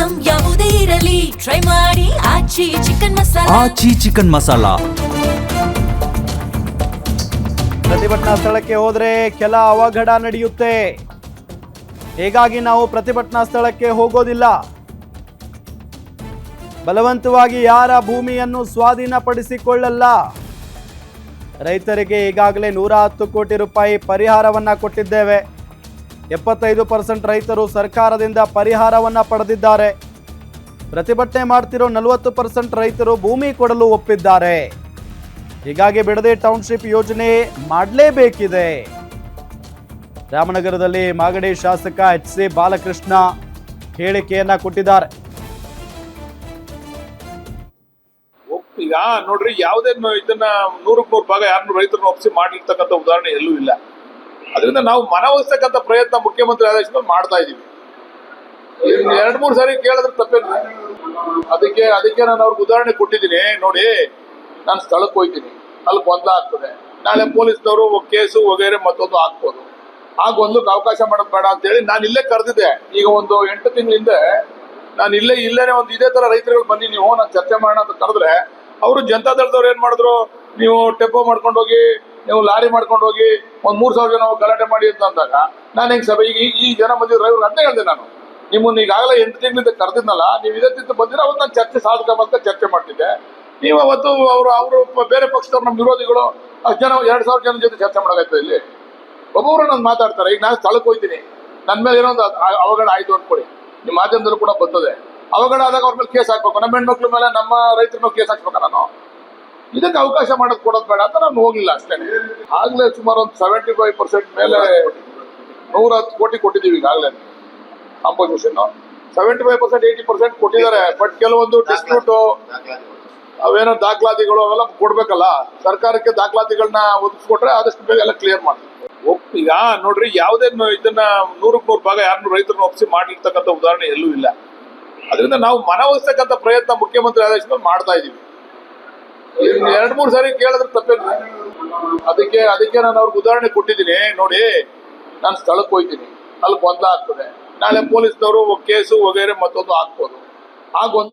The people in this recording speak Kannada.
ಐಟಂ ಯಾವುದೇ ಇರಲಿ ಟ್ರೈ ಮಾಡಿ ಆಚಿ ಚಿಕನ್ ಮಸಾಲಾ. ಆಚಿ ಚಿಕನ್ ಮಸಾಲಾ. ಪ್ರತಿಭಟನಾ ಸ್ಥಳಕ್ಕೆ ಹೋದರೆ ಕೆಲ ಅವಘಡ ನಡೆಯುತ್ತೆ. ಹೀಗಾಗಿ ನಾವು ಪ್ರತಿಭಟನಾ ಸ್ಥಳಕ್ಕೆ ಹೋಗೋದಿಲ್ಲ. ಬಲವಂತವಾಗಿ ಯಾರ ಭೂಮಿಯನ್ನು ಸ್ವಾಧೀನಪಡಿಸಿಕೊಳ್ಳಲ್ಲ. ರೈತರಿಗೆ ಈಗಾಗಲೇ 110 ಕೋಟಿ ರೂಪಾಯಿ ಪರಿಹಾರವನ್ನು ಕೊಟ್ಟಿದ್ದೇವೆ. 75% ರೈತರು ಸರ್ಕಾರದಿಂದ ಪರಿಹಾರವನ್ನು ಪಡೆದಿದ್ದಾರೆ. ಪ್ರತಿಭಟನೆ ಮಾಡ್ತಿರೋ 40% ರೈತರು ಭೂಮಿ ಕೊಡಲು ಒಪ್ಪಿದ್ದಾರೆ. ಹೀಗಾಗಿ ಬಿಡದಿ ಟೌನ್ಶಿಪ್ ಯೋಜನೆ ಮಾಡಲೇಬೇಕಿದೆ. ರಾಮನಗರದಲ್ಲಿ ಮಾಗಡಿ ಶಾಸಕ HC ಬಾಲಕೃಷ್ಣ ಹೇಳಿಕೆಯನ್ನ ಕೊಟ್ಟಿದ್ದಾರೆ. ಈಗ ನೋಡ್ರಿ, ಯಾವುದೇ ಇದನ್ನ 100% ಭಾಗ ಯಾರನ್ನು ರೈತರನ್ನ ಒಪ್ಪಿಸಿ ಮಾಡಿರ್ತಕ್ಕಂಥ ಉದಾಹರಣೆ ಎಲ್ಲೂ ಇಲ್ಲ. ಅದರಿಂದ ನಾವು ಮನವೊಲಿಸ್ತಕ್ಕಂಥ ಪ್ರಯತ್ನ ಮುಖ್ಯಮಂತ್ರಿ ಆದೇಶದಲ್ಲಿ ಮಾಡ್ತಾ ಇದೀವಿ. 2-3 ಸಾರಿ ಕೇಳಿದ್ರೆ ತಪ್ಪೇನು? ಅದಕ್ಕೆ ನಾನು ಅವ್ರಿಗೆ ಉದಾಹರಣೆ ಕೊಟ್ಟಿದ್ದೀನಿ. ನೋಡಿ, ನಾನು ಸ್ಥಳಕ್ಕೆ ಹೋಗ್ತೀನಿ, ಅಲ್ಲಿ ಗೊಂದಲ ಆಗ್ತದೆ, ನಾಳೆ ಪೊಲೀಸ್ನವರು ಕೇಸು ವಗೈರೆ ಮತ್ತೊಂದು ಹಾಕ್ಬೋದು. ಆ ಗೊಂದಲಕ್ಕೆ ಅವಕಾಶ ಮಾಡೋದು ಬೇಡ ಅಂತ ಹೇಳಿ ನಾನು ಇಲ್ಲೇ ಕರೆದಿದ್ದೆ. ಈಗ ಒಂದು 8 ತಿಂಗಳ ಹಿಂದೆ ನಾನು ಇಲ್ಲೇನೆ ಒಂದು ಇದೇ ತರ ರೈತರುಗಳು ಬನ್ನಿ, ನೀವು ನಾನು ಚರ್ಚೆ ಮಾಡೋಣ ಅಂತ ಕರೆದ್ರೆ, ಅವರು ಜನತಾದಳದವ್ರು ಏನ್ ಮಾಡಿದ್ರು, ನೀವು ಟೆಂಪೋ ಮಾಡ್ಕೊಂಡು ಹೋಗಿ, ನೀವು ಲಾರಿ ಮಾಡ್ಕೊಂಡು ಹೋಗಿ ಒಂದ್ 3,000 ಜನ ಗಲಾಟೆ ಮಾಡಿ ಅಂತ ಅಂದಾಗ ನಾನು ಹೆಂಗ್ ಸಭೆ ಈ ಜನ ಬಂದಿರೋ ಡ್ರೈವರ್ ಅಂತ ಹೇಳಿದೆ. ನಾನು ನಿಮ್ಮನ್ನ ಈಗಾಗಲೇ 8 ತಿಂಗಳಿಂದ ಕರೆದಿದ್ನಲ್ಲ, ನೀವು ಇದೇ ತಿಂತ ಬಂದಿರೋ ಅವತ್ತು ನಾನು ಚರ್ಚೆ ಸಾಧಕ ಅಂತ ಚರ್ಚೆ ಮಾಡ್ತಿದ್ದೆ. ನೀವು ಅವತ್ತು ಅವರು ಬೇರೆ ಪಕ್ಷದವ್ರು, ನಮ್ಮ ವಿರೋಧಿಗಳು ಅಷ್ಟು ಜನ 2,000 ಜನ ಜೊತೆ ಚರ್ಚೆ ಮಾಡೋದಾಯ್ತು. ಇಲ್ಲಿ ಒಬ್ಬೊಬ್ರು ನಾನು ಮಾತಾಡ್ತಾರೆ. ಈಗ ನಾನು ಸ್ಥಳಕ್ಕೆ ಹೋಗ್ತೀನಿ, ನನ್ನ ಮೇಲೆ ಏನೋ ಒಂದು ಅವಘಡ ಆಯ್ತು ಅನ್ಕೊಳ್ಳಿ, ನಿಮ್ಮ ಮಾಧ್ಯಮದಲ್ಲೂ ಕೂಡ ಬರ್ತದೆ. ಅವಘಡ ಆದಾಗ ಅವ್ರ ಮೇಲೆ ಕೇಸ್ ಹಾಕ್ಬೇಕು, ನಮ್ಮ ಹೆಣ್ಮಕ್ಳ ಮೇಲೆ, ನಮ್ಮ ರೈತರ ಮೇಲೆ ಕೇಸ್ ಹಾಕ್ಬೇಕು. ನಾನು ಇದಕ್ಕೆ ಅವಕಾಶ ಮಾಡೋದು ಕೊಡೋದು ಬೇಡ ಅಂತ ನಾನು ಹೋಗ್ಲಿಲ್ಲ ಅಷ್ಟೇ. ಆಗ್ಲೇ ಸುಮಾರು ಒಂದು 75% ಮೇಲೆ 110 ಕೋಟಿ ಕೊಟ್ಟಿದ್ದೀವಿ ಈಗಾಗಲೇ ಕಾಂಪೋಸಿಷನ್. 75% 80% ಕೊಟ್ಟಿದ್ದಾರೆ. ಬಟ್ ಕೆಲವೊಂದು ಡಿಸ್ಪ್ಯೂಟ್ ಅವೇನೋ ದಾಖಲಾತಿಗಳು ಅವೆಲ್ಲ ಕೊಡ್ಬೇಕಲ್ಲ. ಸರ್ಕಾರಕ್ಕೆ ದಾಖಲಾತಿಗಳನ್ನ ಒದಗಿಸ್ಕೊಟ್ರೆ ಆದಷ್ಟು ಬೇಗ ಎಲ್ಲ ಕ್ಲಿಯರ್ ಮಾಡ್ತೀವಿ. ಈಗ ನೋಡ್ರಿ, ಯಾವುದೇ ಇದನ್ನ 100% ಭಾಗ ಯಾರನ್ನು ರೈತರನ್ನ ಒಪ್ಪಿಸಿ ಮಾಡಿರ್ತಕ್ಕಂಥ ಉದಾಹರಣೆ ಎಲ್ಲೂ ಇಲ್ಲ. ಅದರಿಂದ ನಾವು ಮನವೊಲಿಸ್ತಕ್ಕಂಥ ಪ್ರಯತ್ನ ಮುಖ್ಯಮಂತ್ರಿ ಆದೇಶದಲ್ಲಿ ಮಾಡ್ತಾ ಇದೀವಿ. 2-3 ಸಾರಿ ಕೇಳಿದ್ರೆ ತಪ್ಪೇನು? ಅದಕ್ಕೆ ನಾನು ಅವ್ರಿಗೆ ಉದಾಹರಣೆ ಕೊಟ್ಟಿದ್ದೀನಿ. ನೋಡಿ, ನಾನು ಸ್ಥಳಕ್ಕೆ ಹೋಗ್ತೀನಿ, ಅಲ್ಲಿ ಗೊಂದಲ ಆಗ್ತದೆ, ನಾಳೆ ಪೊಲೀಸ್ನವರು ಕೇಸು ವಗೈರೆ ಮತ್ತೊಂದು ಹಾಕ್ಬೋದು. ಆ ಗೊಂದಲ